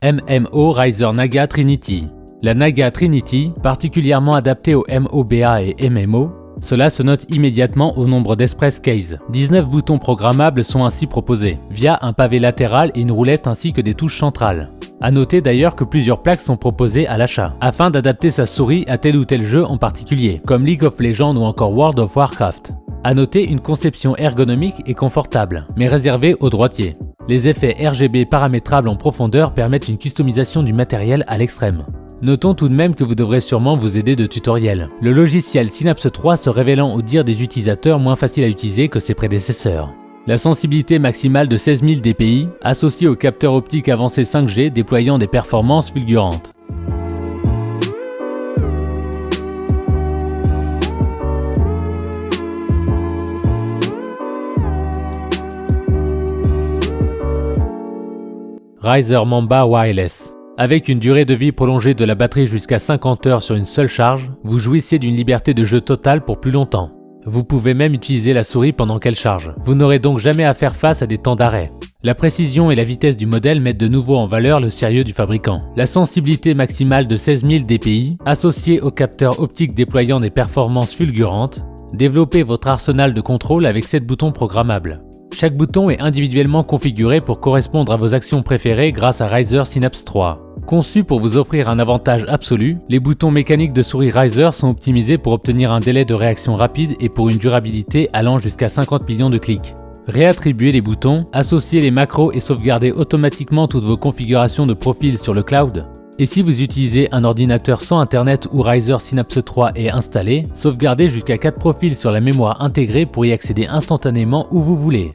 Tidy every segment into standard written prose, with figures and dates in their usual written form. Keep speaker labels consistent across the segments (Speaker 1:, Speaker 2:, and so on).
Speaker 1: MMO Razer Naga Trinity. La Naga Trinity, particulièrement adaptée aux MOBA et MMO, cela se note immédiatement au nombre d'Express Keys. 19 boutons programmables sont ainsi proposés, via un pavé latéral et une roulette ainsi que des touches centrales. A noter d'ailleurs que plusieurs plaques sont proposées à l'achat, afin d'adapter sa souris à tel ou tel jeu en particulier, comme League of Legends ou encore World of Warcraft. A noter une conception ergonomique et confortable, mais réservée aux droitiers. Les effets RGB paramétrables en profondeur permettent une customisation du matériel à l'extrême. Notons tout de même que vous devrez sûrement vous aider de tutoriels, le logiciel Synapse 3 se révélant au dire des utilisateurs moins facile à utiliser que ses prédécesseurs. La sensibilité maximale de 16 000 dpi, associée au capteur optique avancé 5G déployant des performances fulgurantes. Razer Mamba Wireless. Avec une durée de vie prolongée de la batterie jusqu'à 50 heures sur une seule charge, vous jouissiez d'une liberté de jeu totale pour plus longtemps. Vous pouvez même utiliser la souris pendant qu'elle charge. Vous n'aurez donc jamais à faire face à des temps d'arrêt. La précision et la vitesse du modèle mettent de nouveau en valeur le sérieux du fabricant. La sensibilité maximale de 16 000 dpi, associée au capteur optique déployant des performances fulgurantes, développez votre arsenal de contrôle avec 7 boutons programmables. Chaque bouton est individuellement configuré pour correspondre à vos actions préférées grâce à Razer Synapse 3. Conçu pour vous offrir un avantage absolu, les boutons mécaniques de souris Razer sont optimisés pour obtenir un délai de réaction rapide et pour une durabilité allant jusqu'à 50 millions de clics. Réattribuer les boutons, associer les macros et sauvegarder automatiquement toutes vos configurations de profil sur le cloud. Et si vous utilisez un ordinateur sans internet ou Razer Synapse 3 est installé, sauvegardez jusqu'à 4 profils sur la mémoire intégrée pour y accéder instantanément où vous voulez.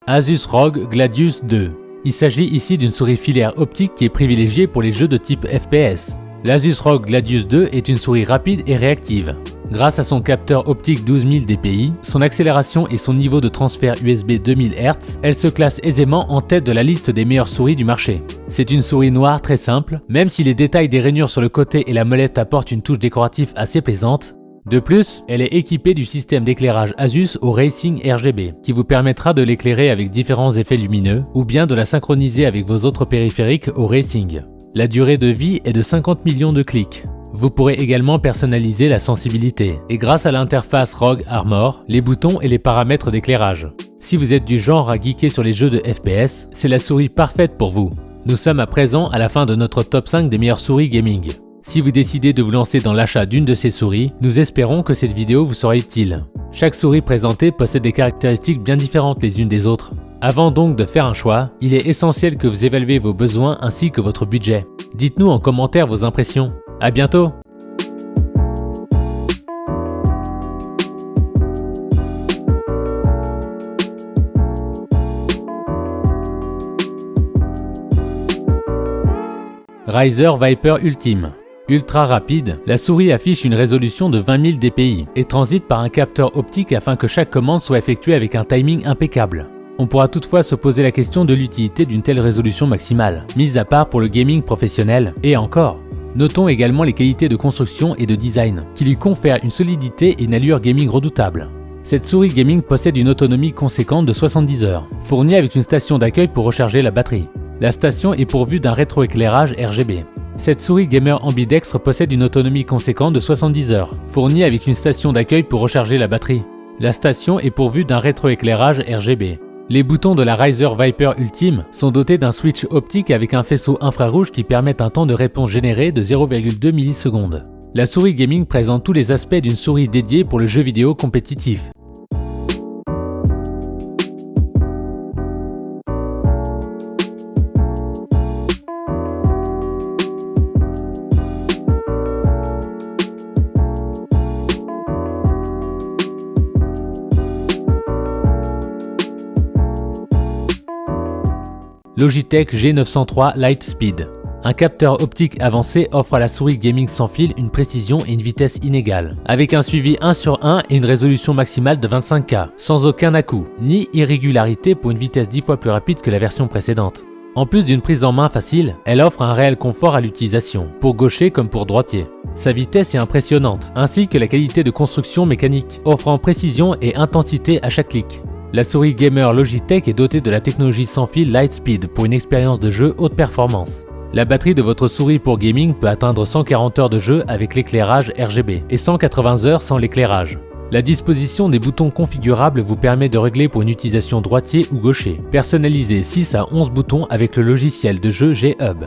Speaker 1: Asus ROG Gladius 2. Il s'agit ici d'une souris filaire optique qui est privilégiée pour les jeux de type FPS. L'Asus ROG Gladius 2 est une souris rapide et réactive. Grâce à son capteur optique 12 000 dpi, son accélération et son niveau de transfert USB 2000 Hz, elle se classe aisément en tête de la liste des meilleures souris du marché. C'est une souris noire très simple, même si les détails des rainures sur le côté et la molette apportent une touche décorative assez plaisante. De plus, elle est équipée du système d'éclairage Asus au Racing RGB, qui vous permettra de l'éclairer avec différents effets lumineux, ou bien de la synchroniser avec vos autres périphériques au Racing. La durée de vie est de 50 millions de clics. Vous pourrez également personnaliser la sensibilité, et grâce à l'interface ROG Armor, les boutons et les paramètres d'éclairage. Si vous êtes du genre à geeker sur les jeux de FPS, c'est la souris parfaite pour vous. Nous sommes à présent à la fin de notre top 5 des meilleures souris gaming. Si vous décidez de vous lancer dans l'achat d'une de ces souris, nous espérons que cette vidéo vous sera utile. Chaque souris présentée possède des caractéristiques bien différentes les unes des autres. Avant donc de faire un choix, il est essentiel que vous évaluez vos besoins ainsi que votre budget. Dites-nous en commentaire vos impressions. À bientôt! Razer Viper Ultime. Ultra rapide, la souris affiche une résolution de 20 000 dpi et transite par un capteur optique afin que chaque commande soit effectuée avec un timing impeccable. On pourra toutefois se poser la question de l'utilité d'une telle résolution maximale, mise à part pour le gaming professionnel, et encore. Notons également les qualités de construction et de design, qui lui confèrent une solidité et une allure gaming redoutable. Cette souris gaming possède une autonomie conséquente de 70 heures, fournie avec une station d'accueil pour recharger la batterie. La station est pourvue d'un rétroéclairage RGB. Cette souris gamer ambidextre possède une autonomie conséquente de 70 heures, fournie avec une station d'accueil pour recharger la batterie. La station est pourvue d'un rétroéclairage RGB. Les boutons de la Razer Viper Ultime sont dotés d'un switch optique avec un faisceau infrarouge qui permet un temps de réponse généré de 0,2 millisecondes. La souris gaming présente tous les aspects d'une souris dédiée pour le jeu vidéo compétitif. Logitech G903 Lightspeed. Un capteur optique avancé offre à la souris gaming sans fil une précision et une vitesse inégales, avec un suivi 1:1 et une résolution maximale de 25K, sans aucun à-coup, ni irrégularité pour une vitesse 10 fois plus rapide que la version précédente. En plus d'une prise en main facile, elle offre un réel confort à l'utilisation, pour gaucher comme pour droitier. Sa vitesse est impressionnante, ainsi que la qualité de construction mécanique, offrant précision et intensité à chaque clic. La souris gamer Logitech est dotée de la technologie sans fil Lightspeed pour une expérience de jeu haute performance. La batterie de votre souris pour gaming peut atteindre 140 heures de jeu avec l'éclairage RGB et 180 heures sans l'éclairage. La disposition des boutons configurables vous permet de régler pour une utilisation droitier ou gaucher. Personnalisez 6 à 11 boutons avec le logiciel de jeu G-Hub.